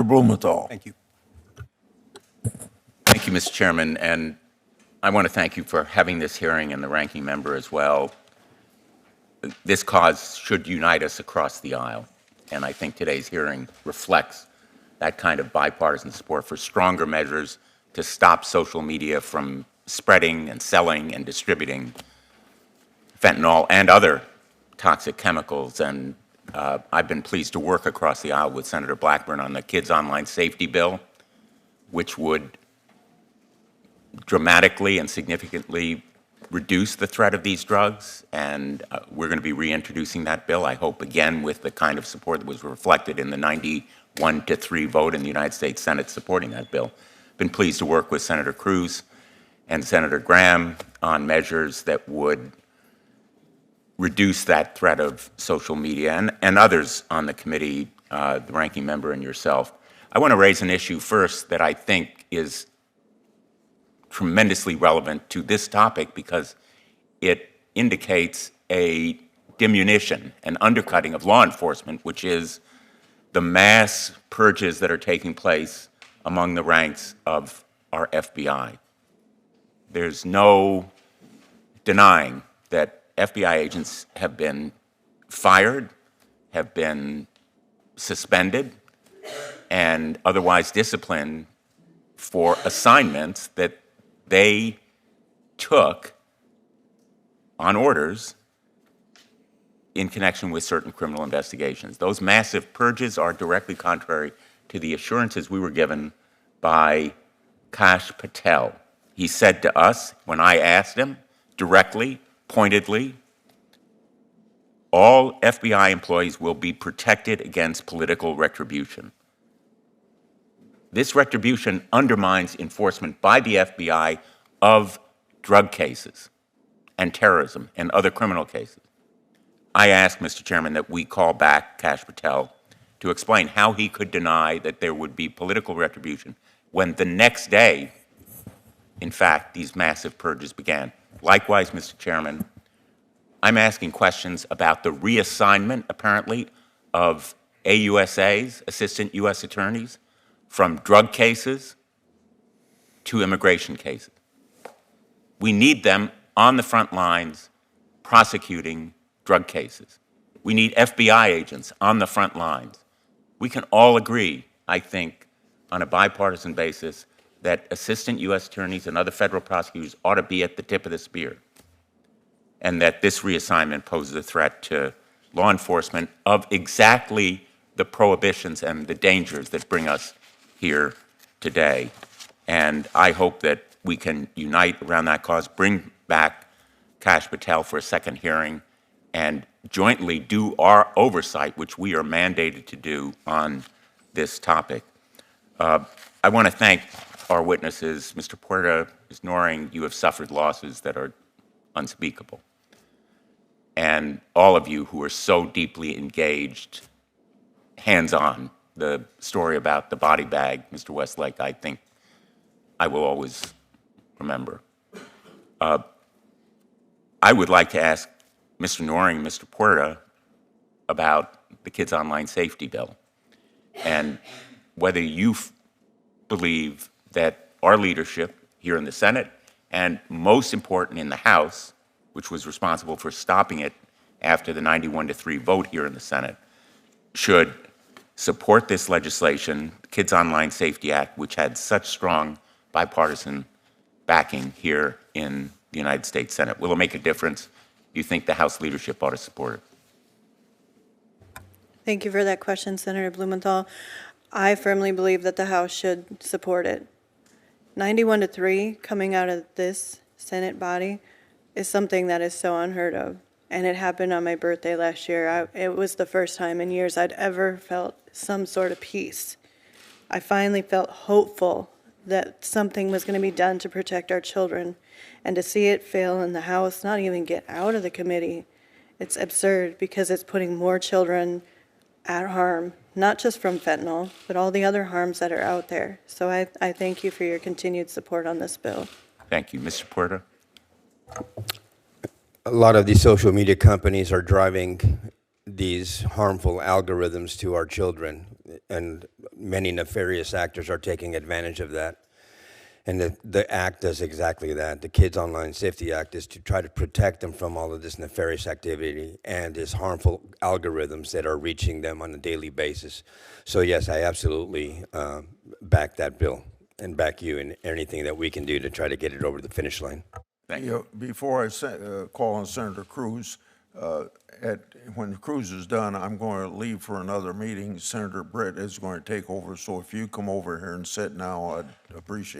Blumenthal. Thank you. Thank you, Mr. Chairman, and I want to thank you for having this hearing and the ranking member as well. This cause should unite us across the aisle, and I think today's hearing reflects that kind of bipartisan support for stronger measures to stop social media from spreading and selling and distributing fentanyl and other toxic chemicals. And I've been pleased to work across the aisle with Senator Blackburn on the Kids Online Safety Bill, which would dramatically and significantly reduce the threat of these drugs. And we're going to be reintroducing that bill, I hope, again, with the kind of support that was reflected in the 91-3 vote in the United States Senate supporting that bill. Been pleased to work with Senator Cruz and Senator Graham on measures that would reduce that threat of social media, and others on the committee, the ranking member and yourself. I want to raise an issue first that I think is tremendously relevant to this topic because it indicates a diminution, an undercutting of law enforcement, which is the mass purges that are taking place among the ranks of our FBI. There's no denying that FBI agents have been fired, have been suspended, and otherwise disciplined for assignments that they took on orders in connection with certain criminal investigations. Those massive purges are directly contrary to the assurances we were given by Kash Patel. He said to us, when I asked him directly, pointedly, all FBI employees will be protected against political retribution. This retribution undermines enforcement by the FBI of drug cases and terrorism and other criminal cases. I asked, Mr. Chairman, that we call back Kash Patel to explain how he could deny that there would be political retribution when the next day, in fact, these massive purges began. Likewise, Mr. Chairman, I'm asking questions about the reassignment, apparently, of AUSAs, assistant U.S. attorneys, from drug cases to immigration cases. We need them on the front lines prosecuting drug cases. We need FBI agents on the front lines. We can all agree, I think, on a bipartisan basis, that assistant U.S. attorneys and other federal prosecutors ought to be at the tip of the spear, and that this reassignment poses a threat to law enforcement of exactly the prohibitions and the dangers that bring us here today. And I hope that we can unite around that cause, bring back Kash Patel for a second hearing, and jointly do our oversight, which we are mandated to do on this topic. I want to thank our witnesses. Mr. Puerta, Ms. Noring, you have suffered losses that are unspeakable. And all of you who are so deeply engaged, hands-on, the story about the body bag, Mr. Westlake, I think I will always remember. I would like to ask Mr. Noring and Mr. Puerta about the Kids Online Safety Bill and whether you believe that our leadership here in the Senate and most important in the House, which was responsible for stopping it after the 91-3 vote here in the Senate, should support this legislation, the Kids Online Safety Act, which had such strong bipartisan backing here in the United States Senate. Will it make a difference? Do you think the House leadership ought to support it? Thank you for that question, Senator Blumenthal. I firmly believe that the House should support it. 91-3 coming out of this Senate body is something that is so unheard of. And it happened on my birthday last year. It was the first time in years I'd ever felt some sort of peace. I finally felt hopeful that something was going to be done to protect our children. And to see it fail in the House, not even get out of the committee, it's absurd because it's putting more children at harm, not just from fentanyl, but all the other harms that are out there. So I thank you for your continued support on this bill. Thank you. Mr. Puerta? A lot of these social media companies are driving these harmful algorithms to our children. and many nefarious actors are taking advantage of that. And the act does exactly that. The Kids Online Safety Act is to try to protect them from all of this nefarious activity and this harmful algorithms that are reaching them on a daily basis. So yes, I absolutely back that bill and back you in anything that we can do to try to get it over the finish line. Thank you. Before I call on Senator Cruz, when Cruz is done, I'm going to leave for another meeting. Senator Britt is going to take over, so if you come over here and sit now, I'd appreciate it.